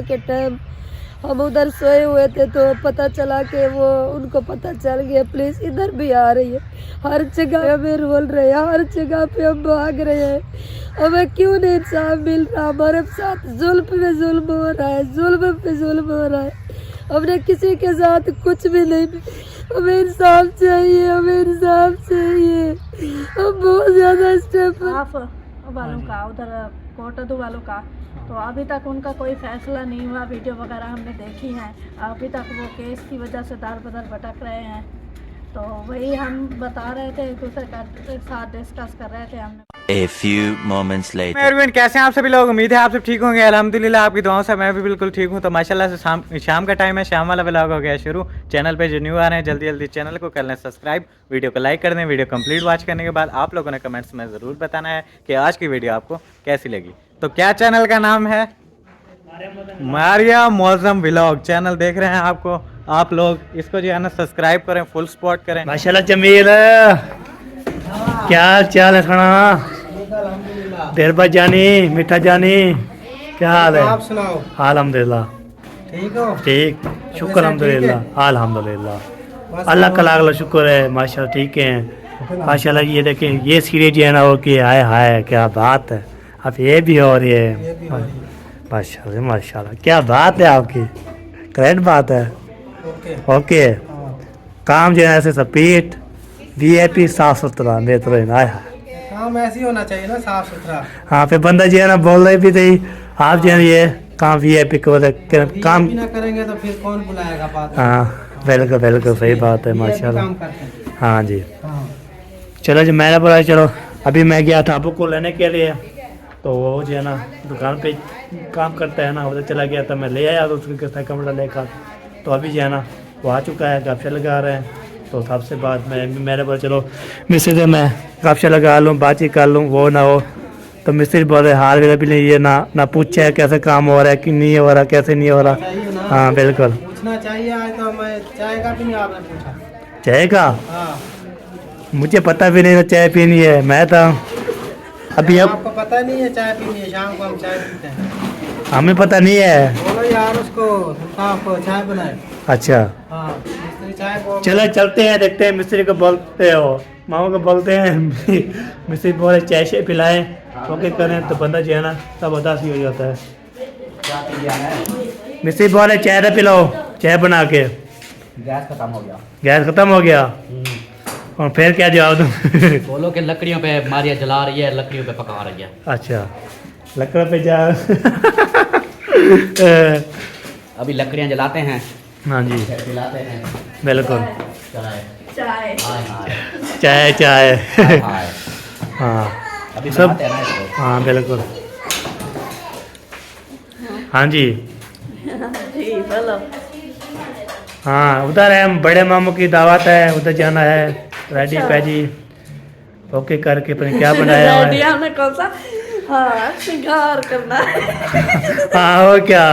के टाइम हम उधर सोए हुए थे तो पता चला कि वो उनको पता चल गया। पुलिस इधर भी आ रही है, हर जगह हमें रोल रहे हैं, हर जगह पे हम भाग रहे हैं। हमें क्यों नहीं इंसाफ मिल रहा? हमारे साथ जुल्म पे जुल्म हो रहा है, जुल्म पे जुल्म हो रहा है। हमने किसी के साथ कुछ भी नहीं, हमें इंसाफ चाहिए, हमें इंसाफ चाहिए। हम बहुत ज्यादा स्टेप वालों का उधर कोटदू वालों का तो अभी तक उनका कोई फैसला नहीं हुआ। वीडियो वगैरह हमने देखी हैं, अभी तक वो केस की वजह से दर बदर भटक रहे हैं। तो वही हम बता रहे थे, एक दूसरे के साथ डिस्कस कर रहे थे हमने। A few moments later. Erwin, कैसे हैं आप सभी लोग? उम्मीद है आप सब ठीक होंगे। अल्हम्दुलिल्लाह आपकी दुआओं से मैं भी बिल्कुल ठीक हूं। तो माशाल्लाह से शाम का टाइम है, शाम वाला व्लॉग हो गया शुरू। चैनल पे जो न्यू आ रहे हैं जल्दी जल्दी चैनल को कर लें सब्सक्राइब, वीडियो को लाइक कर दें। वीडियो कंप्लीट वॉच करने के बाद आप लोगों ने कमेंट्स में ज़रूर बताना है कि आज की वीडियो आपको कैसी लगी। तो क्या चैनल का नाम है? मारिया मौजम व्लॉग चैनल देख रहे हैं आपको आप लोग, इसको जो है ना सब्सक्राइब करें, फुल सपोर्ट करें। माशाल्लाह जमील, क्या चाल है खाना? देरबा जानी, मीठा जानी, क्या हाल है? आप सुनाओ। अल्हम्दुलिल्लाह ठीक हो? ठीक, शुक्र अल्हम्दुलिल्लाह अल्हम्दुलिल्लाह, अल्लाह का लाख लाख शुक्र है। माशाल्लाह ठीक है माशाल्लाह। ये देखें, ये सीरीज जो है ना वो कि हाय हाय क्या बात है। अब ये भी हो रही है माशाल्लाह माशाल्लाह, क्या बात है आपकी, करेक्ट बात है। ओके काम जो है ऐसे स्पीड VIP साफ सुथरा बेहतरीन आया। काम ऐसे ही होना चाहिए ना, साफ सुथरा। हाँ फिर बंदा जो है ना बोल रहे भी थे आप जो है ये काम VIP को काम भी ना करेंगे तो फिर कौन बुलाएगा बात। हाँ बिल्कुल बिल्कुल सही बात है माशाल्लाह। काम करते हैं। हाँ जी हाँ। चलो जी, मैंने बोला चलो अभी मैं गया था आपको लेने के लिए, तो वो जो है ना दुकान पे काम करता है ना, उधर चला गया था, मैं ले आया तो उसके साथ कमरा लेकर। तो अभी जो है ना वो आ चुका है, गपशे लगा रहे हैं। तो सबसे बाद मैंने बोला चलो मिस्त्री से मैं गपशे लगा लूँ, बातचीत कर लूँ, वो ना हो। तो मिस्त्री बोले हाल वेला भी नहीं, ये ना पूछे है कैसे काम हो रहा है कि नहीं हो रहा, कैसे नहीं हो रहा। हाँ बिल्कुल पूछना चाहिए। आज तो मैं चाय का भी नहीं आपने पूछा। चाय का? हाँ। मुझे पता भी नहीं था चाय पीनी है। मैं तो अभी आपको पता नहीं है चाय पीनी है? शाम को हम चाय पीते हैं। हमें पता नहीं है। बोलो यार उसको, आपको चाय बनाए। अच्छा हाँ, मिस्त्री चाय बोल। चलो चलते हैं, देखते हैं मिस्त्री को बोलते हो, मामा को बोलते हैं मिस्त्री बोले चाय से पिलाएं, ओके करें तो बंदा जो है ना सब उदास ही हो जाता है। मिस्त्री बोले चाय तो पिलाओ, चाय बना के। गैस खत्म हो गया। गैस खत्म हो गया? और फिर क्या जवाब दूँ? बोलो कि लकड़ियों पे मारिया जला रही है, लकड़ियों पे पका रही है। अच्छा लकड़ पे जा अभी लकड़ियाँ जलाते हैं। हाँ जी जलाते हैं। बिल्कुल चाय चाय हाय हाय चाय चाय हाय हाय। हाँ अभी सब बनाते हैं ना इसको। हाँ बिल्कुल। हाँ जी जी बोलो। हाँ उधर है बड़े मामू की दावत है, उधर जाना है। रेडी पैजी ओके करके पता नहीं क्या बनाया हुआ है। हमने कौन सा हाँ श्रृंगार करना है। हाँ और क्या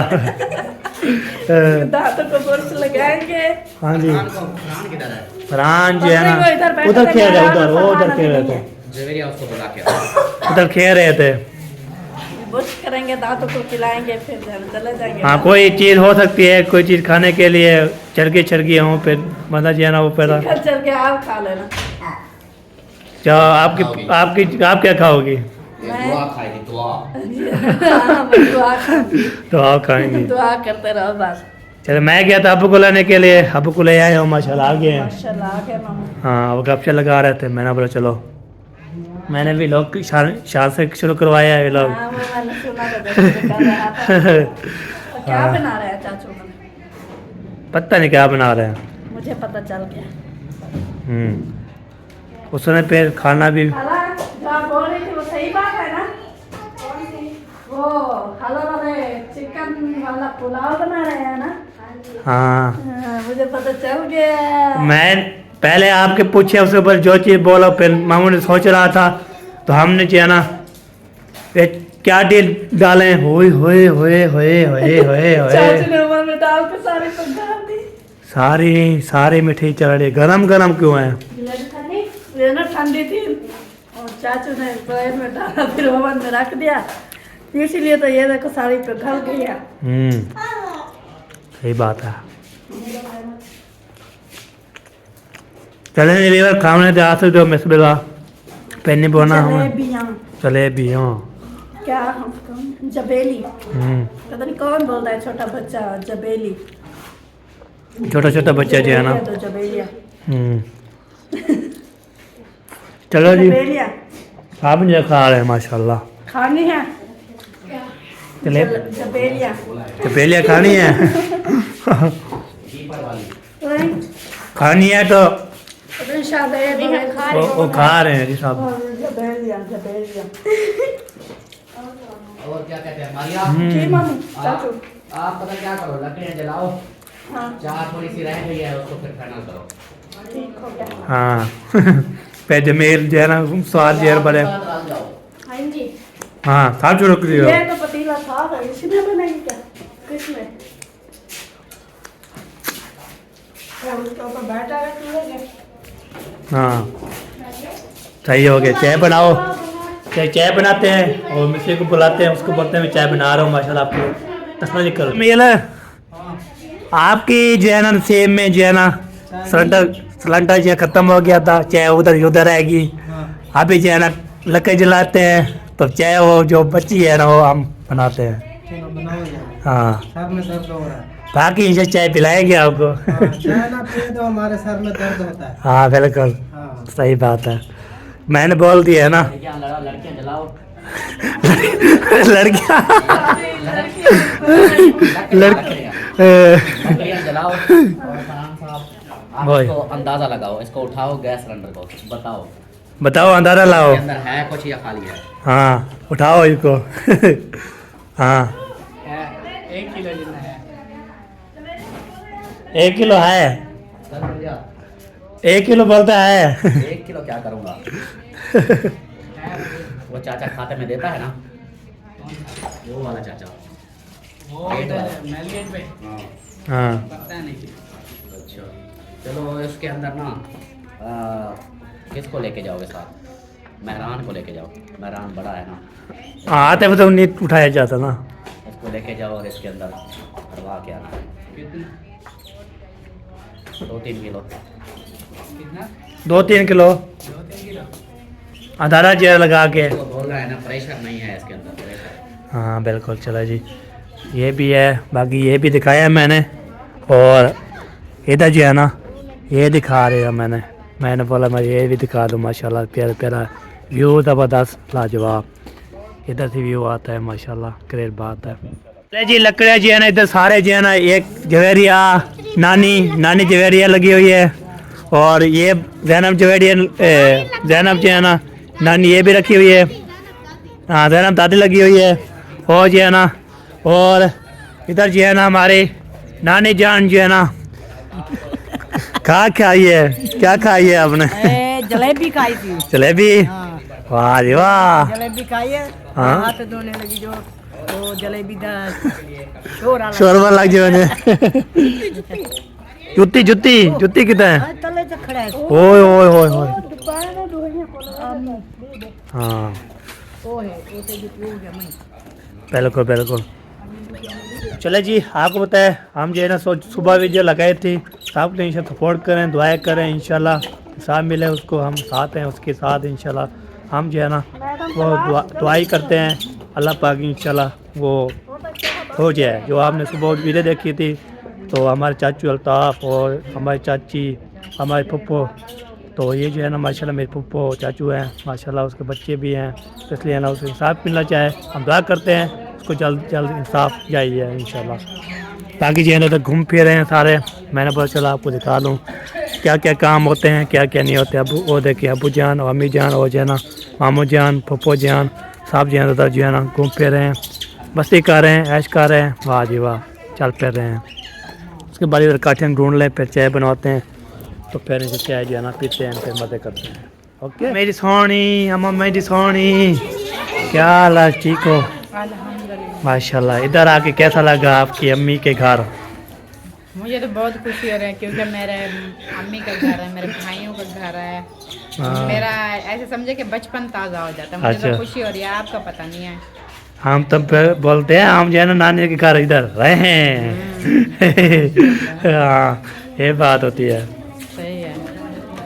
दांतों को बुर्श लगाएंगे। हाँ जी प्राण किधर है? फरहान जो है वो इधर ना बैठे उधर थे, खेल रहे, फरहान उधर वो उधर फरहान खेल रहे अभी थे, जवेरिया उसको बुला के। उधर खेल रहे थे। बुर्श करेंगे, दांतों को खिलाएंगे, फिर चले जाएंगे। हाँ कोई चीज़ हो सकती है, कोई चीज़ खाने के लिए चरगी हो, फिर मतलब जो है ना वो पैदा। कल चल के आप खा लेना। क्या आप क्या खाओगी? दुआ खाएगी, दुआ। तो आप खाएंगी। दुआ करते रहो बस। चलो मैं गया था अबू को लाने के लिए, अबू को ले आए हो माशाल्लाह आ गए हैं। माशाल्लाह आ गए मामा। हाँ वो गपशप लगा रहे थे, मैंने बोला चलो मैंने भी लोग शान से शुरू करवाया है लोग। हाँ, वो मैंने सुना था जब से कर रहा था। तो क्या बना रहे हैं चाचू मन? पता नहीं क्या बना रहे हैं। मुझे पता चल गया। उसने फिर खाना भी खाला जो आप बोल रही थी वो सही बात है ना? वो खाला वाले चिकन वाला पुलाव बना रहे हैं ना? हाँ हाँ, मुझे पता चल गया। मैं पहले आपके पूछे उसके ऊपर जो चीज़ बोलो, फिर मामू ने सोच रहा था तो हमने जो है ना ये क्या डील डालें, होए होए होए होए होए होए होए चाचू ने उमर में डाल के सारी पका दी। सारी मिठाई चल रही, गरम गरम क्यों है? ये ना ठंडी थी और चाचू ने ट्रे में डाला, फिर ओवन में रख दिया इसीलिए तो ये देखो साड़ी पे घल गया। सही बात है। चले लीवर खाने दे आते जो मिस बेला पेनी बोना हमें चले भी हाँ क्या हम कौन जबेली, पता नहीं कौन बोलता है छोटा बच्चा जबेली, छोटा छोटा बच्चा जो है ना। तो जबेलिया चलो जी जबेलिया आप मुझे खा रहे हैं माशाल्लाह। खानी है चले जबेलिया जबेलिया खानी है खानी है तो वो खा रहे हैं जी साहब। जबेलिया जबेलिया और क्या कहते हैं मारिया? जी मम्मी चाचू आप पता क्या करो, लकड़ियाँ जलाओ, हाँ चार थोड़ी सी रह गई है उसको फिर फाइनल करो। ठीक हो गया। हाँ पे जमेल जो है ना स्वाद जो है बड़े। डाल जाओ। हाँ जी हाँ साफ शुरू करियो। ये तो पतीला था इसमें बनाई क्या किसमें? उसके ऊपर बैठा रख लेंगे। हाँ सही हो गया। चाय बनाओ, चाय बनाते हैं और मिस्त्री को बुलाते हैं, उसको बोलते हैं मैं चाय बना रहा हूँ माशाल्लाह। आपको तस्मा नहीं करो मेल आपकी जो है ना सेम में जो है ना सिलेंडर जो है ख़त्म हो गया था, चाय उधर उधर रहेगी। अभी जो है ना लकड़ी जलाते हैं तो चाय वो जो बची है ना वो हम बनाते हैं। चलो बनाओ यार, हाँ सर में दर्द हो रहा है। बाकी इनसे चाय पिलाएंगे आपको। हाँ, चाय ना पिए तो हमारे सर में दर्द होता है। हाँ बिल्कुल हाँ सही बात है, मैंने बोल दिया है ना। लड़कियाँ जलाओ, लड़कियाँ लकड़ियाँ जलाओ। और फरहान साहब आप वही। इसको अंदाजा लगाओ, इसको उठाओ गैस सिलेंडर को, बताओ बताओ अंदाजा लाओ। इसके अंदर है कुछ या खाली है? हाँ उठाओ इसको। हाँ 1 किलो जितना है। 1 किलो है, सर भैया 1 किलो बोलता है। 1 किलो क्या करूँगा? वो चाचा खाते में देता है ना, वो वाला चाचा। गेट वाला। मेलगेट पे हाँ पता नहीं। अच्छा चलो इसके अंदर ना किसको लेके जाओगे साथ? मेहरान को लेके जाओ, मेहरान बड़ा है ना, आते हुए तो नहीं उठाया जाता ना। उसको लेके जाओ और इसके अंदर भरवा के आना। 2-3 किलो। 2-3 किलो अधारा जेर लगा के। वो बोल रहा है ना प्रेशर नहीं है इसके अंदर, प्रेशर। हाँ बिल्कुल चलो जी ये भी है, बाकी ये भी दिखाया है मैंने। और इधर जो है ना ये दिखा रहे हैं मैंने बोला मैं ये भी दिखा दूँ। माशाल्लाह प्यारा प्यारा व्यू ज़बरदस्त लाजवाब, इधर से व्यू आता है माशाल्लाह, ग्रेट बात है। चले जी लकड़ियाँ जो है ना इधर सारे जो है ना, एक जवेरिया नानी जवेरिया लगी हुई है, और ये जैनब जवेरिया जैनब जो है ना नानी ये भी रखी हुई है। हाँ जैनब दादी लगी हुई है। और जो है ना और इधर जो है ना हमारे नानी जान जो है ना खाई है, क्या खाई है आपने? जलेबी खाई थी। जलेबी, वाह जी वाह। जलेबी खाई है, हाँ। हाथ धोने लगी जो तो जलेबी दा शोर आ शोरबा लग जाए। जुत्ती जुत्ती जुत्ती कितना है? तले से खड़ा है। ओए ओए ओए ओए। हाँ ओ है ओ ते जो हो गया मैं। बिल्कुल बिल्कुल। चले जी आपको बताए हम जो है ना सुबह वीडियो लगाए थी, सब ने इंशाल्लाह सपोर्ट करें, दुआएं करें, इंशाल्लाह साथ मिले उसको, हम साथ हैं उसके साथ। इंशाल्लाह हम जो है ना वो दुआई करते हैं अल्लाह पाक इंशाल्लाह वो हो जाए। जो आपने सुबह वीडियो देखी थी तो हमारे चाचू अल्ताफ़ और हमारी चाची हमारे पप्पो, तो ये जो है ना माशाल्लाह मेरे पप्पो चाचू हैं माशाल्लाह, उसके बच्चे भी हैं, इसलिए ना उसको इंसाफ मिलना चाहे। हम दुआ करते हैं उसको जल्द जल्द इंसाफ जाइए इंशाल्लाह। बाकी जो है ना तो घूम फिर रहे हैं सारे, मैंने बोला चला आपको दिखा दूँ क्या क्या काम होते हैं क्या क्या नहीं होते। अब वो देखिए अबू जान और अम्मी जान और जो है ना मामू जान पप्पो जान सब जो है ना जो है ना घूम फिर रहे हैं, मस्ती कर रहे हैं, ऐश कर रहे हैं, वाह जी वाह चल फिर रहे हैं। उसके बाद इधर काठियाँ ढूंढ लें, फिर चाय बनवाते हैं, तो फिर इनसे चाय जो है ना पीते हैं, फिर मज़े करते हैं। ओके मेरी सोनी अम्मा मेरी सोनी, क्या हाल है, ठीक हो? माशाल्लाह। इधर आके कैसा लगा आपकी अम्मी के घर? मुझे तो बहुत खुशी हो रही है क्योंकि मेरे अम्मी का घर है, मेरे भाइयों का घर है, हाँ। मेरा ऐसे समझे कि बचपन ताज़ा हो जाता है। मुझे अच्छा। तो खुशी हो रही है, आपका पता नहीं है। हम तो बोलते हैं हम जो है ना नानी के घर इधर रहे हैं। हाँ ये बात होती है। सही है।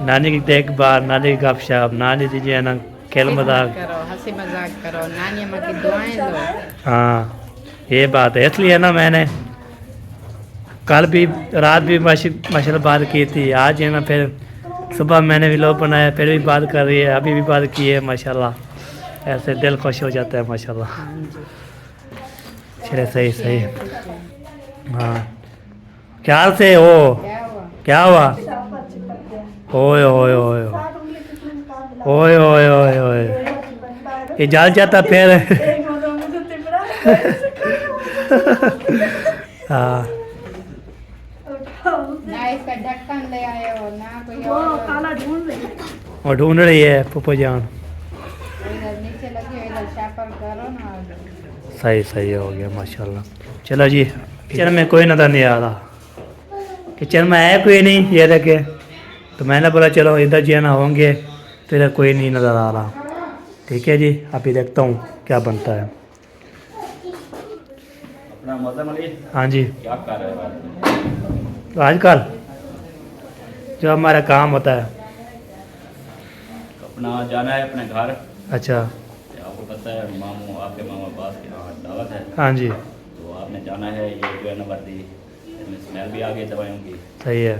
नानी की देखभाल, नानी की गपशप, नानी जी जो है ना खेल मजाक। करो, हंसी मजाक करो, नानी अम्मा की दुआएं लो। हाँ ये बात है, इसलिए ना मैंने कल भी रात भी माशाल्लाह बात की थी। आज है ना फिर सुबह मैंने भी लोग बनाया, फिर भी बात कर रही है, अभी भी बात की है। माशाल्लाह ऐसे दिल खुश हो जाता है माशाल्लाह। चले सही सही। हाँ क्या से हो, क्या हुआ? ओए ओए ओए ओए ओए ओए ओए, ये जल जाता फिर। हाँ ना इसका ढक्कन ले आए हो ना कोई और और ढूंढ रही है पप्पू जान। इधर नीचे लगी हो, इधर शापर करो ना। सही सही हो गया माशाल्लाह। चलो जी, किचन में कोई नज़र नहीं आ रहा, किचन में है कोई नहीं ये देखे। तो मैंने बोला चलो इधर जो है ना होंगे, तो इधर कोई नहीं नज़र आ रहा। ठीक है जी, अभी देखता हूँ क्या बनता है। अपना मौसम अली हाँ जी, क्या कर रहे हो? आजकल जो हमारा काम होता है। अपना जाना है अपने घर। अच्छा आपको पता है मामू आपके मामा बास के यहाँ दावत है, हाँ जी, तो आपने जाना है। ये जो है ना वर्दी, इसमें स्मेल भी आ गई दवाइयों की। सही है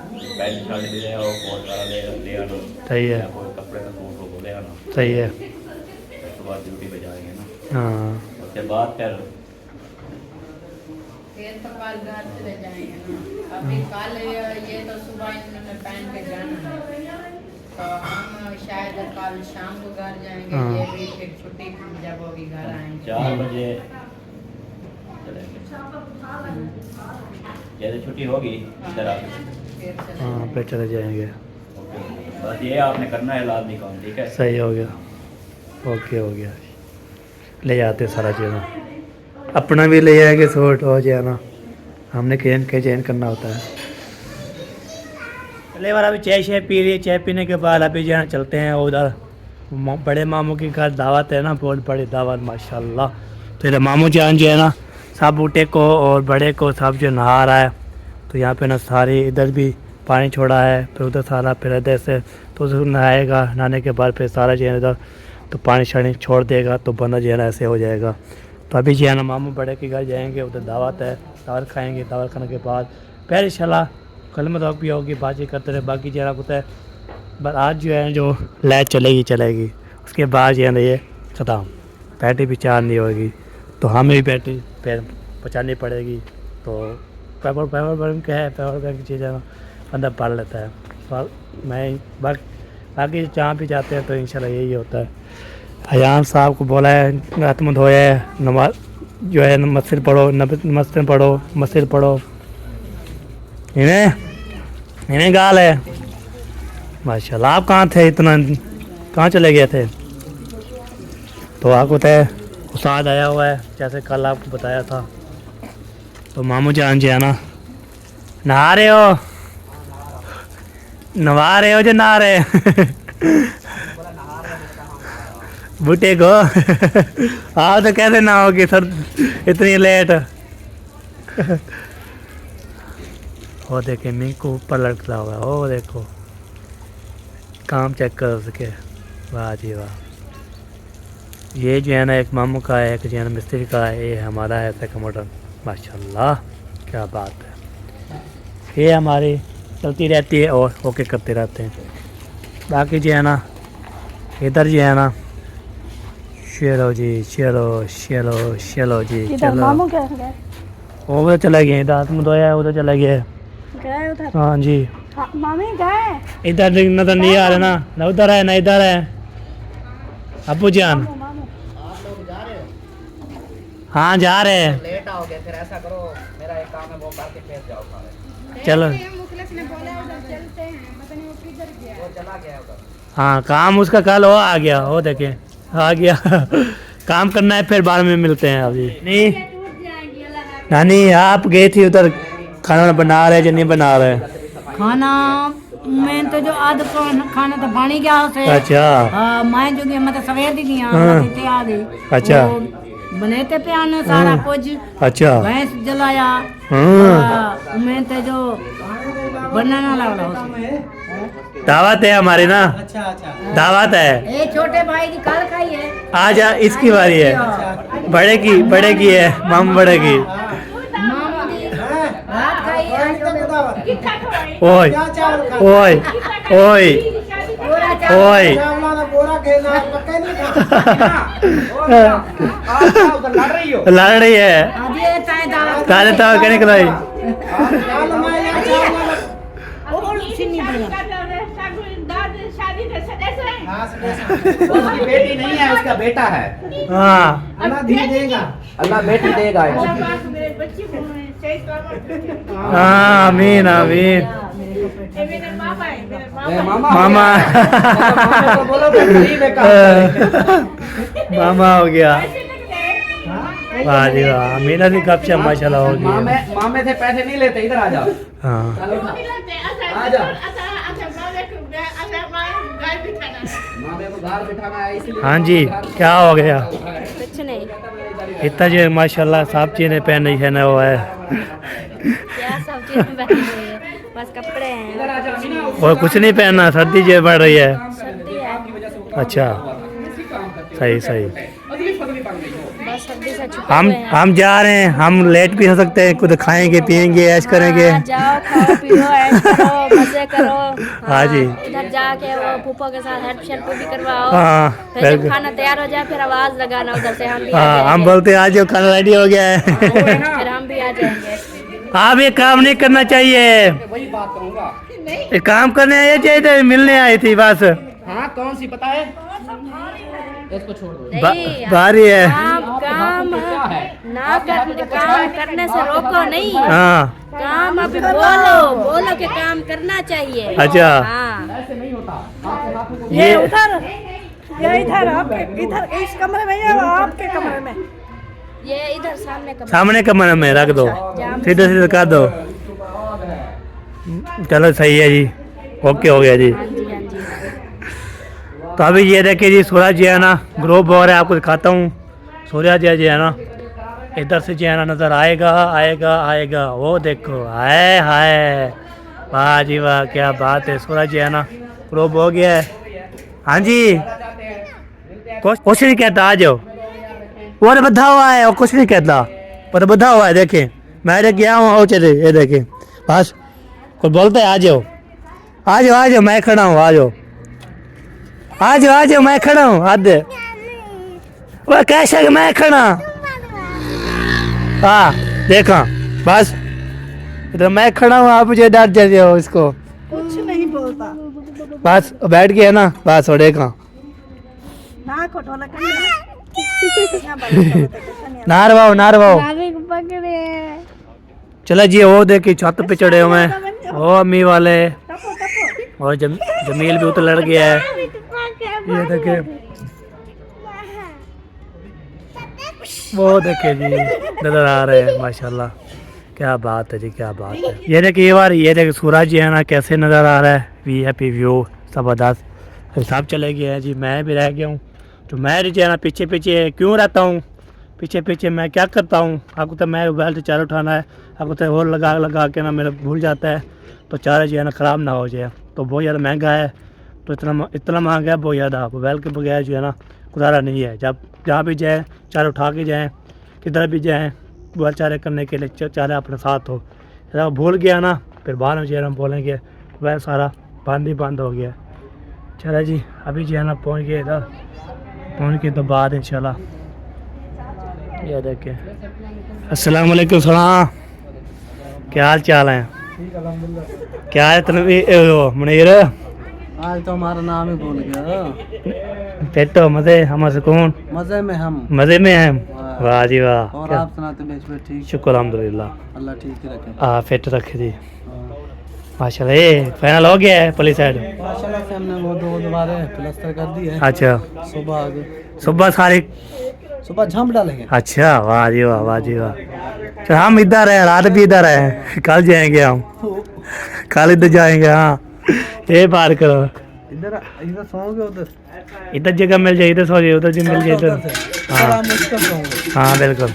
पैंट शर्ट भी ले आओ, कोट वाला ले आना। सही है या कोई कपड़े का सूट हो वो ले आना। सही है। उसके बाद ड्यूटी पे जाएंगे ना। हाँ उसके बाद फिर तो कल घर चले जाएंगे ना। अभी कल ये तो सुबह इन्होंने पहन के जाना है, तो हम शायद कल शाम को घर जाएंगे। हाँ। ये भी फिर छुट्टी जब होगी घर आएंगे। 4 बजे चलेंगे। जैसे छुट्टी होगी इधर आके फिर चले हाँ पे चले जाएंगे। बस ये आपने करना है लाजमी काम, ठीक है? सही हो गया, ओके हो गया। ले जाते सारा चीज़, अपना भी ले जाएंगे सूट हो जाए ना, हमने चेंज के चेंज करना होता है। चले वाला अभी चाय शाय पी रही है, चाय पीने के बाद अभी जो है ना चलते हैं उधर। बड़े मामू की घर दावत है ना, बहुत बड़ी दावत माशाल्लाह। तो इधर मामू जान जो है ना सब बूटे को और बड़े को सब जो नहा रहा है। तो यहाँ पे ना सारी इधर भी पानी छोड़ा है, फिर उधर सारा फिर इधर से तो उधर नहाएगा, नहाने के बाद फिर सारा जो है इधर तो पानी शानी छोड़ देगा, तो बंदा जो है ना ऐसे हो जाएगा। तो अभी जो है ना मामू बड़े के घर जाएंगे, उधर दावत है, दावत खाएंगे। दावत खाने के बाद फिर इंशाल्लाह कलम दौक भी होगी, बातचीत करते रहे। बाकी जो है ना कुछ है बस आज जो है जो लाइट चलेगी, उसके बाद जो है ना ये ख़त्म, बैटरी भी चार्ज नहीं होगी, तो हमें भी बैटरी फिर पहुँचानी पड़ेगी। तो पावर बैंक क्या है, पावर बैंक की चीज़ है ना बंदा पढ़ लेता है। और मैं बाकी जहाँ भी जाते हैं तो इंशाल्लाह यही होता है। अयान साहब को बोला है हाथ मुँह धोया है, नमाज जो है मस्जिद पढ़ो। इन्हें गाल है माशाल्लाह। आप कहाँ थे, इतना कहाँ चले गए थे? तो आपको तय उस्ताद आया हुआ है, जैसे कल आपको बताया था। तो मामू जान जी है ना नहा रहे हो, नहा रहे हो जो नहा रहे बूटे को आप तो कैसे नहाओगे सर इतनी लेट? वो देखे मी को ऊपर लटका हुआ है, वो देखो काम चेक कर सके। वाह जी वाह। ये जो है ना एक मामू का है, एक जो है ना मिस्त्री का है, ये हमारा है ऐसा मॉडल माशाल्लाह, क्या बात है। ये हमारी चलती रहती है और ओके करते रहते हैं। बाकी जो है ना इधर जो है ना चलो जी चलो जी चलो। वो उधर चला गया, इधर हाथ मुँह धोया, उधर चला गया। हाँ जी मामी गए इधर नजर नहीं आ रहा ना उधर है ना इधर है। अबू जान हाँ जा रहे हैं। लेट आओगे फिर ऐसा करो, मेरा एक काम है वो करके फिर जाओ खाने। चलो मुखलिस ने बोला उधर चलते हैं, पता नहीं वो किधर गया। वो चला गया उधर। हाँ काम उसका कल वो आ गया, वो देखे आ गया काम करना है, फिर बाद में मिलते हैं। अभी नहीं नानी आप गई थी उधर, खाना बना रहे जो नहीं बना रहे? खाना मैं तो जो आध खाना तो पानी गया उसे अच्छा मैं जो गया मैं तो सवेर दी दिया हाँ। ते आ गई अच्छा। वो बनेते पे आने सारा कुछ अच्छा भैंस जलाया हाँ। मैं तो जो बनाना लगा उसे दावत है हमारी ना, अच्छा अच्छा। दावत है। ए छोटे भाई की काल खाई है आज इसकी बारी है, बड़े की है, माम बड़े की। मामा दी रात खाई है ओए क्या चावल खा ओए ओए पूरा चावल ओए चावल ना बोरा खेलना पक्का नहीं खा। लड़ रही है, अभी ये ताए दावत ताले तो कहने के लिए चावल मैं या चावल और सिन्नी बना उसकी बेटी नहीं है, उसका बेटा है। हाँ अल्लाह धी देगा। अल्लाह बेटी देगा। हाँ आमीन आमीन। मामा मामा को बोलो कि गरीब है काम। मामा हो गया। वाह जी वाह, मीना भी कब से माशाल्लाह हो गया। मामे से पैसे नहीं लेते, इधर आ जाओ। हाँ आ जाओ। मामे को घर बिठाना है इसलिए। हाँ जी, क्या हो गया? कुछ नहीं, इतना जो माशाल्लाह साफ चीजें पहन रही है ना वो है, क्या सब चीज पहनी हुई है, बस कपड़े हैं, और कुछ नहीं पहनना, सर्दी जो बढ़ रही है। सर्दी है, अच्छा सही सही। बस सर्दी से छुपे हम हुए हैं। हम जा रहे हैं, हम लेट भी हो सकते हैं, कुछ खाएंगे पिएंगे ऐश करेंगे। हाँ, जाओ खाओ पियो ऐश करो मजे करो। हाँ जी। इधर जाके वो फूफो के साथ हेल्प शेल्प भी करवाओ। हाँ फिर जब बिल्कुल। खाना तैयार हो जाए फिर आवाज लगाना उधर से, हम भी आ हाँ हम जाएंगे। बोलते हैं आज जो खाना रेडी हो गया है। फिर हम भी आ जाएंगे। आप ये काम नहीं करना चाहिए, वही बात कहूँगा। ये काम करने आए चाहिए तो मिलने आई थी बस। हाँ कौन सी पता है? इसको छोड़ दो। नहीं, बारी है। काम करने से रोको नहीं। हाँ काम अभी बोलो कि काम करना चाहिए। अच्छा। हाँ, ये उधर ये इधर आपके इधर इस कमरे में या आपके कमरे में? ये इधर सामने का सामने कमरे में रख दो, सीधे सीधे कर दो। चलो सही है जी, ओके हो गया जी। हाँ जी, हाँ जी। तो अभी ये देखिए जी, सूरज जी है ना ग्रोब हो रहा है, आपको दिखाता हूँ। सूरज जी है ना इधर से जो है ना नजर आएगा आएगा आएगा, वो देखो हाय हाय, वाह जी वाह, क्या बात है। सूरज जी है ना ग्रोब हो गया है। हाँ जी, कुछ नहीं कहता, आ जाओ। वो तो बधा हुआ है, वो कुछ नहीं कहता, वो तो बधा हुआ है। देखें मैं गया हूँ, आओ चले, ये देखें बस कोई बोलता है आ जाओ आ जाओ आ जाओ, मैं खड़ा हूँ, आ जाओ आ जाओ आ जाओ, मैं खड़ा हूँ। हद वो कैसे कि मैं खड़ा, हाँ देखा बस इधर मैं खड़ा हूँ, आप मुझे डर जाते हो इसको। कुछ नहीं बोलता बस बैठ गया ना, बस और देखा ना कोटोला नारवाओ नारवाओ। पकड़े चलो जी, वो देखिए छत पे चढ़े हुए हैं, वो अम्मी वाले, और जमील भी उतर लड़ गया है। ये देखिए वो देखिए जी नजर आ रहे हैं, माशाल्लाह क्या बात है जी, क्या बात है। ये देखिए ये देखिए सूरज जी है ना कैसे नज़र आ रहा है, वीआईपी व्यू ज़बरदस्त। सब चले गए हैं जी, मैं भी रह गया हूँ। तो मैं जो है ना पीछे पीछे क्यों रहता हूँ, पीछे पीछे मैं क्या करता हूँ, आपको तो मैं मोबाइल से चार्ज उठाना है, आपको तो और लगा के ना मेरा भूल जाता है, तो चार्ज जो है ना ख़राब ना हो जाए। तो बहुत ज़्यादा महंगा है, तो इतना महंगा है बहुत ज़्यादा, मोबाइल के बगैर जो है ना गुजारा नहीं है। जब जहाँ भी जाएँ चार्ज उठा के जाएँ, किधर भी जाएँ मोबाइल चार्ज करने के लिए चार्ज अपने साथ हो। अगर भूल गया ना फिर बाद में जो है ना बोलेंगे वह सारा बंद ही बंद हो गया। चलो जी अभी जो है ना पहुँच गए इधर, पहुँच के तो बाद इंशाल्लाह। ये देखिए अस्सलाम वालेकुम सलाम, क्या हाल चाल है? क्या है मुनीर? आज तो हमारा नाम ही भूल गया। पेटो मजे हम सुकून मजे में हम, मजे में हैं। वाह जी वाह, और आप सुनाते बेच में ठीक? शुक्र अल्हम्दुलिल्लाह, अल्लाह ठीक ही रखे। फिट रखे जी माशाल्लाह। ये फाइनल हो गया है पुलिस साइड? माशाल्लाह से हमने वो दो दोबारा प्लास्टर कर दी है। अच्छा सुबह आगे सुबह सारी, सुबह झंप डालेंगे। अच्छा वाह जी वाह, वाह जी वाह। चल हम इधर हैं, रात भी इधर हैं, कल जाएंगे हम, कल इधर जाएंगे। हाँ ये पार करो, इधर इधर सोओगे उधर इधर जगह मिल जाए, इधर सो जाए, उधर जी मिल जाए इधर। हाँ हाँ बिल्कुल,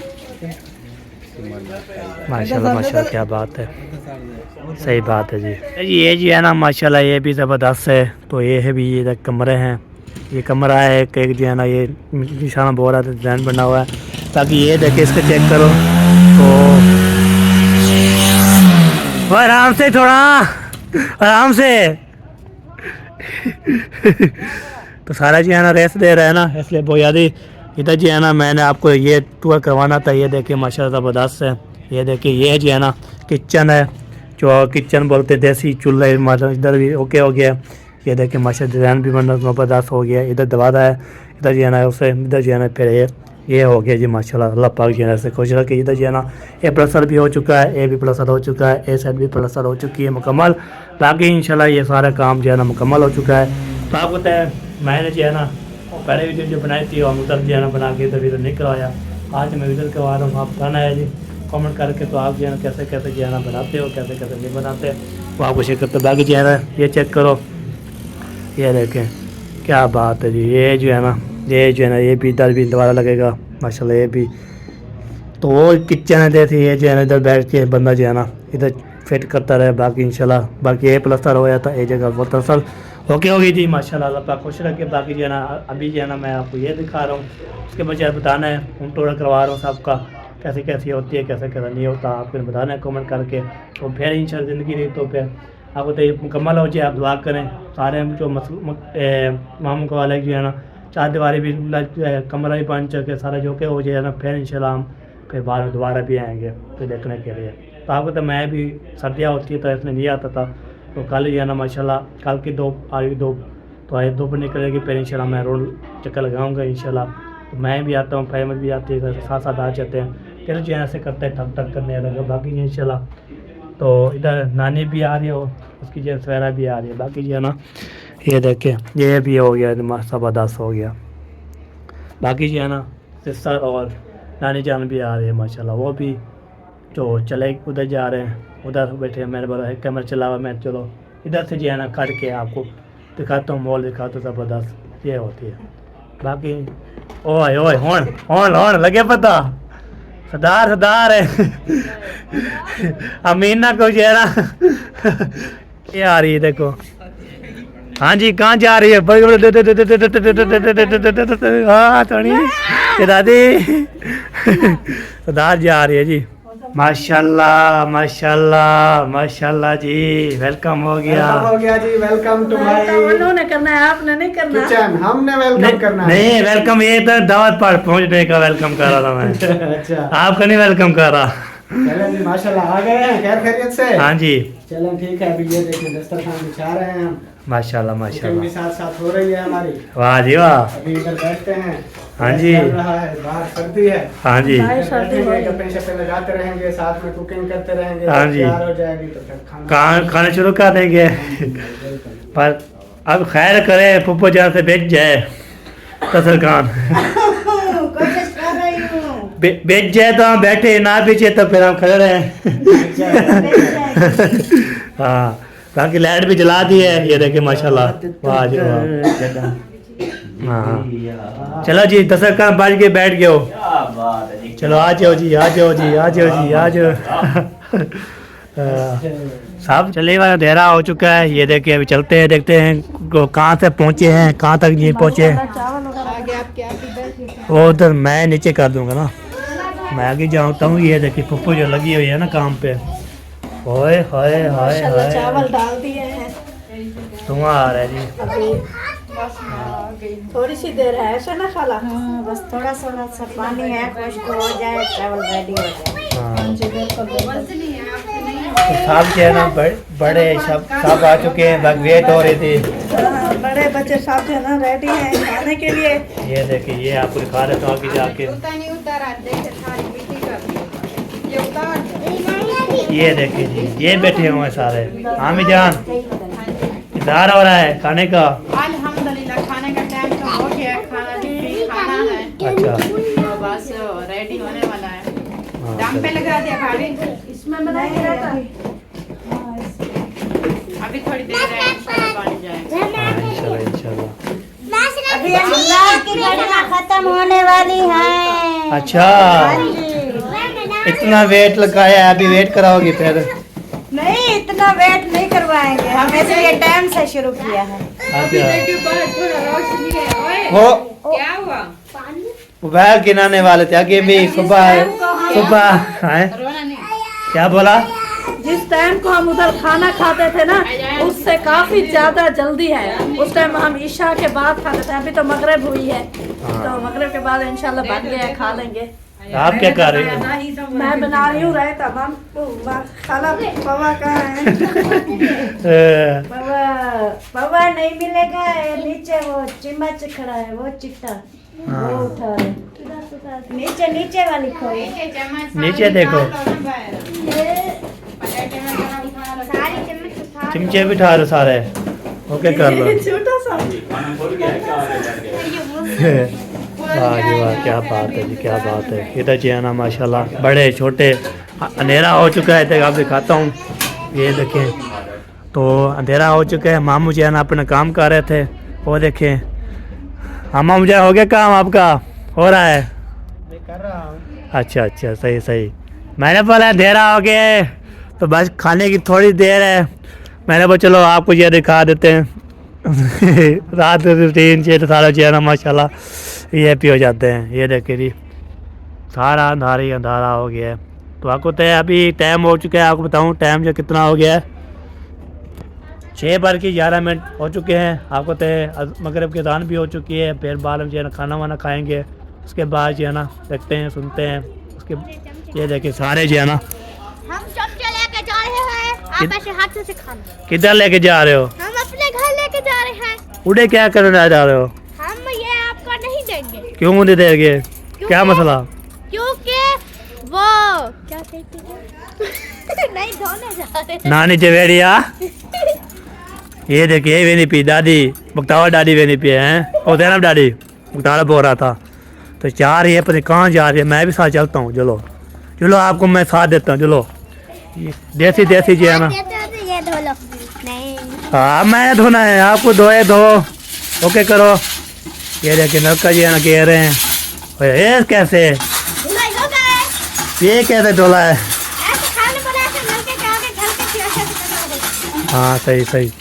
माशाल्लाह माशाल्लाह, क्या बात है, सही बात है जी। ये जी है ना माशाल्लाह, ये भी ज़बरदस्त है। तो ये है भी, ये कमरे हैं, ये कमरा है एक जो है ना, ये निशाना बोरा डिज़ाइन बना हुआ है। ताकि ये देखे, इसको चेक करो तो आराम से, थोड़ा आराम से तो सारा जी है ना रेस्ट दे रहा है ना, इसलिए बहुत ज़्यादा इधर जी है ना मैंने आपको ये टूर करवाना था। ये देखिए माशाल्लाह ज़बरदस्त है। ये देखिए ये जी है ना किचन है, जो किचन बोलते देसी चूल्हे, मतलब इधर भी ओके हो गया। ये देखिए माशाल्लाह डिज़ाइन भी बनना ज़बरदस्त हो गया। इधर दरवाज़ा है, इधर जी है ना उसे, इधर जी है ना फिर ये हो गया जी माशाल्लाह। अल्लाह पाक जी ने से खुश रखे। इधर जो है ना ये प्लस्तर भी हो चुका है, ये भी प्लस्तर हो चुका है, ये साइड भी प्लस्तर हो चुकी है मुकम्मल। बाकी इंशाल्लाह ये सारा काम जो है ना मुकम्मल हो चुका है। तो आपको पता है मैंने जो है ना पहले वीडियो जो बनाई थी और उधर जो है ना बना के इधर वीडियो नहीं करवाया, आज मैं वीडियो करवा रहा हूँ। आप बताना है जी कमेंट करके, तो आप जो है ना कैसे कैसे जो है ना बनाते हो, कैसे कैसे नहीं बनाते, वो आपको शेयर करते। बाकी जो है ना ये चेक करो, ये देखें क्या बात है जी। ये जो है ना, ये जो है ना, ये भी इधर भी दोबारा लगेगा माशाल्लाह। ये भी तो वो किचन है जैसे, ये जो है ना इधर बैठ के बंदा जो है ना इधर फिट करता रहे। बाकी इंशाल्लाह बाकी ये प्लस्तर हो जाता, ये जगह बहुत असल ओके होगी जी माशाल्लाह। अल्लाह पाक खुश रखे। बाकी जो है ना अभी जो है ना मैं आपको ये दिखा रहा हूँ, उसके बजाय बताना है, हम टूर करवा रहा हूँ सबका, कैसे कैसी होती है, कैसे कैसा नहीं होता, आपको बताना है कमेंट करके। तो फिर इंशाल्लाह ज़िंदगी रही तो फिर आपको तो ये मुकम्मल हो जाए। आप दुआ करें सारे जो मामू का वाले जो है ना चार दीवारी भी कमरा भी बन चुके, सारा जो के हो जाए ना, फिर इंशाल्लाह हम फिर बाद में दोबारा भी आएंगे तो देखने के लिए। तो आपको तो मैं भी सर्दियाँ होती है तो इसमें नहीं आता था, तो कल जो है ना माशाल्लाह कल की दो आज दो तो आज दो पर निकलेगी, फिर इंशाल्लाह मैं रोड चक्कर लगाऊंगा इंशाल्लाह। तो मैं भी आता हूँ, फैमत भी आती है, साथ साथ आ जाते हैं, फिर जो है ऐसे करते हैं, ठक ठक करने लगा। बाकी इंशाल्लाह तो इधर नानी भी आ रही हो, उसकी जो सवेरा भी आ रही है। बाकी जो है ना ये देखें ये भी हो गया, ज़बरदस्त हो गया। बाकी जो है ना सिस्टर और नानी जान भी आ रही है माशाल्लाह, वो भी जो चले उधर जा रहे हैं, उधर बैठे हैं। मैंने बोला कैमरा चला हुआ, मैं चलो इधर से जो है ना काट के आपको दिखाता हूँ, मॉल दिखाता हूँ, ज़बरदस्त ये होती है। बाकी ओए ओए हॉर्न हॉर्न हॉर्न लगे पता, सरदार सरदार है अमीना को जो है ना ये आ रही है देखो। हाँ जी कहाँ जा रही है, हाँ थोड़ी दादी सरदार जा रही है जी। माशाल्लाह माशाल्लाह माशाल्लाह जी, वेलकम हो गया जी। वेलकम टू माय उन्होंने करना है, आपने नहीं करना। किचन, हमने वेलकम करना है। नहीं वेलकम ये तो दावत पर पहुंचने का वेलकम कर रहा था मैं अच्छा आपका नहीं वेलकम कर रहा। चलें जी माशाल्लाह आ गए हैं खैर खैरियत से। हाँ जी चलें ठीक है। अभी ये देखिए दस्तरखान बिछा रहे हैं हम, माशाल्लाह कुकिंग भी माशाल्लाह, साथ साथ हो रही है हमारी। वाह जी वाह। अभी इधर बैठते हैं, हाँ जी चल रहा है, बाहर सर्दी है, हाँ जी बैठेंगे गप्पे शप्पे लगाते रहेंगे, साथ में कुकिंग करते रहेंगे। हाँ जी। तैयार हो जाएगी तो फिर खाना खाना शुरू कर देंगे। पर अब खैर करे पप्पू जान से बेच जाए दस्तरखान, कोशिश कर रही हूँ। बेच जाए तो हम बैठे, ना बेचे तो फिर हम खड़े रहे। हाँ बाकी लाइट भी जला दी है, ये देखे माशाल्लाह, वाह जी वाह। हाँ चलो जी दस्तरखान बाज के बैठ गए हो, चलो आ जाओ जी आ जाओ जी आ जाओ जी आ जाओ। साहब चले वाला अंधेरा हो चुका है, ये देखिए अभी चलते हैं, देखते हैं कहाँ से पहुँचे हैं, कहाँ तक ये पहुँचे। वो उधर मैं नीचे कर दूंगा ना, मैं आगे जाता हूँ। ये देखिए पप्पू जो लगी हुई है ना काम पे, ओए हाय हाय हाय, चावल डाल दिए हैं, धुआं आ रहा है जी। थोड़ी सी देर है ऐसा ना खाला। बस थोड़ा सा पानी है, खुश्क हो जाए, चावल रेडी हो जाए। हाँ तो साहब जो है ना बड़े सब आ चुके हैं, बस वेट हो रही थी। बड़े बच्चे साथ है ना रेडी हैं खाने के लिए। ये देखिए ये आपको दिखा रहे तो आगे जाके, नहीं उतारा, देखे सारी मिट्टी का ये उतार दो। ये देखिए जी ये बैठे हुए हैं सारे। आमी जान इंतजार हो रहा है खाने का। अल्हम्दुलिल्लाह खाने का टाइम तो हो गया, खाना है। अच्छा तो बस रेडी होने वाला है, दम पे लगा दिया गाड़ी। इसमें अभी थोड़ी देर है इंशाल्लाह बन जाएगा। हाँ इंशाल्लाह इंशाल्लाह। अभी अल्लाह की घड़ियाँ खत्म होने वाली हैं। अच्छा इतना वेट लगाया, अभी वेट कराओगी फिर? नहीं इतना वेट नहीं करवाएंगे, हम इसलिए टाइम से शुरू किया है। वो क्या हुआ? मोबाइल गिनाने वाले थे आगे भी सुबह सुबह हैं? रोना नहीं। क्या बोला? जिस टाइम को हम उधर खाना खाते थे ना उससे काफी ज्यादा जल्दी है। उस टाइम हम ईशा के बाद खाते थे, अभी तो मगरिब हुई है तो मगरिब के बाद इंशाल्लाह बन गया, खा लेंगे। आप क्या कर रही हो? मैं बना रही हूँ रायता। हम खाला पवा कहाँ है? पवा नहीं मिलेगा, नीचे वो चम्मच खड़ा है, वो चिट्टा वो उठा है। नीचे नीचे वाली खोई, नीचे देखो, चिमचे भी उठा रहे सारे। ओके कर लो। छोटा सा वाह जी वाह, क्या बात है जी, क्या बात है। इधर जी है ना माशाल्लाह बड़े छोटे, अंधेरा हो चुका है, आप दिखाता हूँ। ये देखें तो अंधेरा हो चुका है। मामू जी है ना अपना काम कर रहे थे, वो देखें। हाँ मामू जी हो गया काम आपका? हो रहा है? कर रहा हूँ। अच्छा अच्छा सही सही। मैंने बोला अंधेरा हो गया है तो बस खाने की थोड़ी देर है। मैंने बोला चलो आपको ये दिखा देते हैं। रात में 3-6 सालों से ना माशाल्लाह ये हैप्पी हो जाते हैं। ये देखिए जी सारा अंधारा हो गया है। तो आपको तो अभी टाइम हो चुका है, आपको बताऊँ टाइम जो कितना हो गया है, 6:11 हो चुके हैं। आपको तो मगरिब की अज़ान भी हो चुकी है। फिर बाद में जो है ना खाना वाना खाएंगे, उसके बाद जो है ना देखते हैं सुनते हैं उसके। ये देखिए सारे जो है ना हम चमचे लेके जा रहे हैं, आप ऐसे हाथ से खाना। किधर लेके जा रहे हो? हम अपने घर लेके जा रहे हैं। उड़े क्या करने जा रहे हो? हम ये आपको नहीं देंगे। क्यों नहीं देंगे? क्या मसला? क्योंकि वो क्या कहते हैं नहीं धोने जा रहे हैं। नानी जवेड़िया। ये देखिए ये भी नहीं पी दादी, मुक्तावा दादी भी नहीं पिए हैं। और जैनब दादी मुक्तावा बोल रहा था तो चार ये पता कहाँ जा रही है। मैं भी साथ चलता हूँ, चलो चलो आपको मैं साथ देता हूँ। चलो देसी देसी जी है ना। ये धो लो। नहीं हाँ मैं धोना है, आपको धोए धो। ओके करो। ये देखिए नलका जी है ना कह रहे हैं। ये कैसे धुलाई हो गए। ये कैसे धोला है? ऐसे खाने बनाए थे नलके के आगे घर के ऐसे करना होगा। हाँ सही सही।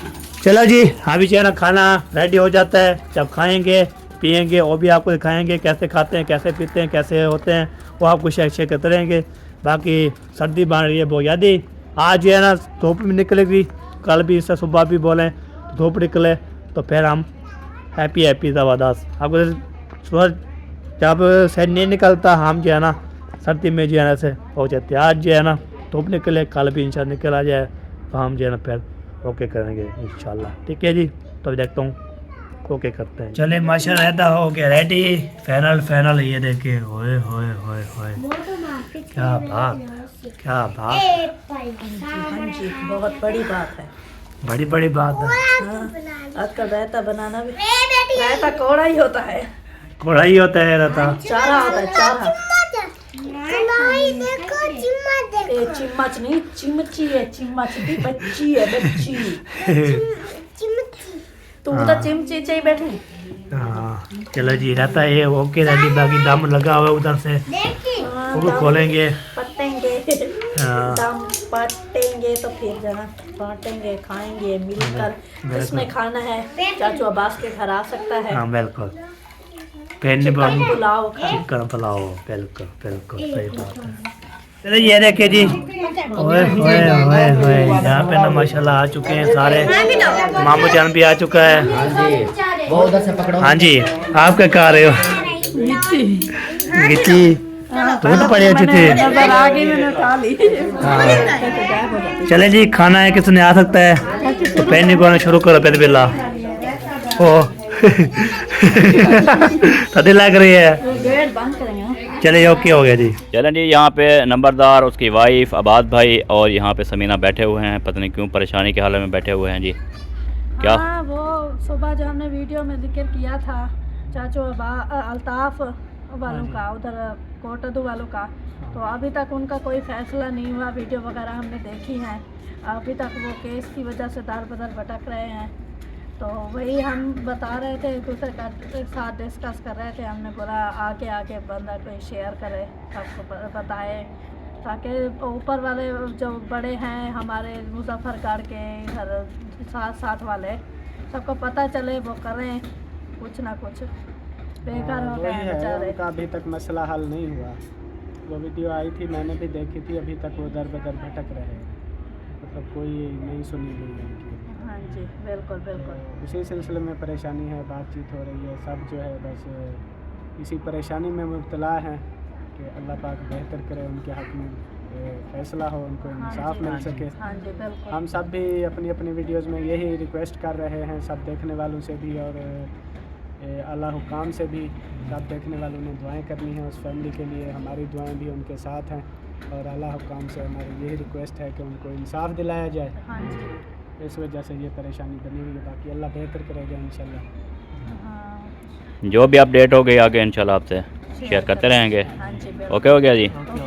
चलो जी अभी जो है ना खाना रेडी हो जाता है। जब खाएंगे पिएंगे वो भी आपको दिखाएंगे कैसे खाते हैं, कैसे पीते हैं, कैसे होते हैं, वो आपको शेयर करते रहेंगे। बाकी सर्दी बन रही है बहुत ज़्यादा। आज जो है ना धूप भी निकलेगी, कल भी इससे सुबह भी बोलें तो धूप निकले तो फिर हम हैप्पी ज़बरदस्त। आपको सूरज जब से नहीं निकलता हम जो है ना सर्दी में जो है ना से हो जाते हैं। आज जो है ना धूप निकले, कल भी इंशाल्लाह निकल आ जाए तो हम जो है ना फिर ओके करेंगे इंशाल्लाह। ठीक है जी, तो देखता हूँ ओके करते हैं। चले माशाल्लाह रहता हो गया रेडी। फाइनल ये देखिए। होए होए होए होए क्या बात, क्या बात। हाँ जी बहुत बड़ी बात है। बड़ी बात है। आजकल रायता बनाना भी, रायता कौड़ा ही होता है। कढ़ाई होता है रहता। चारा होता है, चारा। देखो चिम्मच ए, चिम्मच नहीं चिमची है, चिम्मच की बच्ची है, बच्ची। तुम तो चिमची चाहिए बैठे। हाँ चलो जी रहता है ओके रेडी। बाकी दम लगा हुआ है उधर से, वो भी खोलेंगे पटेंगे। हाँ। दम पटेंगे तो फिर जरा बांटेंगे, खाएंगे मिलकर। जिसने खाना है चाचू अब्बास के घर आ सकता है। हाँ बिल्कुल। पेन पुलाव चिकन पुलाव बिल्कुल बिल्कुल सही बात है। चलो ये देखिए जी। ओए ओए ओए ओए यहाँ पे ना माशाल्लाह आ चुके हैं सारे। मामू जान भी आ चुका है। वो उधर से पकड़ो। हाँ जी आप क्या खा रहे हो? गिच्ची तो बड़ी अच्छी थी। आगे मैंने खा ली। हाँ चले जी खाना है, किसने आ सकता है तो पेन को शुरू करो। पहले बिल्ला ओ तदी लग रही है। चले ओके हो गया जी। चलें जी, यहाँ पे नंबरदार, उसकी वाइफ, आबाद भाई और यहाँ पे समीना बैठे हुए हैं। पता नहीं क्यों परेशानी के हाल में बैठे हुए हैं जी। क्या वो सुबह जो हमने वीडियो में जिक्र किया था चाचू अल्ताफ वालों का, उधर कोटदू वालों का। तो अभी तक उनका कोई फैसला नहीं हुआ। वीडियो वगैरह हमने देखी हैं, अभी तक वो केस की वजह से दर बदर भटक रहे हैं। तो वही हम बता रहे थे, एक दूसरे के साथ डिस्कस कर रहे थे। हमने बोला आगे आगे बंदा कोई शेयर करे, सबको बताए, ताकि ऊपर वाले जो बड़े हैं हमारे मुजफ्फरगढ़ के इधर साथ वाले, सबको पता चले, वो करें कुछ ना कुछ। बेकार हो गए हैं बेचारे। उनका अभी तक मसला हल नहीं हुआ। वो वीडियो आई थी, मैंने भी देखी थी, अभी तक वो दर बदर भटक रहे हैं, मतलब कोई नहीं सुनी गई है उनकी। हाँ जी, बिल्कुल बिल्कुल। इसी सिलसिले में परेशानी है, बातचीत हो रही है, सब जो है बस इसी परेशानी में मुब्तला हैं कि अल्लाह पाक बेहतर करे, उनके हक़ में फैसला हो, उनको इंसाफ मिल सके। हाँ जी, बिल्कुल। हम सब भी अपनी अपनी वीडियोज़ में यही रिक्वेस्ट कर रहे हैं, सब देखने वालों से भी और अल्लाह हुकाम से भी। सब देखने वालों ने दुआएं करनी है उस फैमिली के लिए, हमारी दुआएं भी उनके साथ हैं, और अल्लाह हुकाम से हमारी यही रिक्वेस्ट है कि उनको इंसाफ दिलाया जाए। हाँ जी। इस वजह से ये परेशानी बनी हुई है, बाकी अल्लाह बेहतर करेगा इंशाल्लाह। हाँ। जो भी अपडेट हो गई आगे इंशाल्लाह आपसे शेयर करते रहेंगे। हाँ जी, ओके हो गया जी। ओके।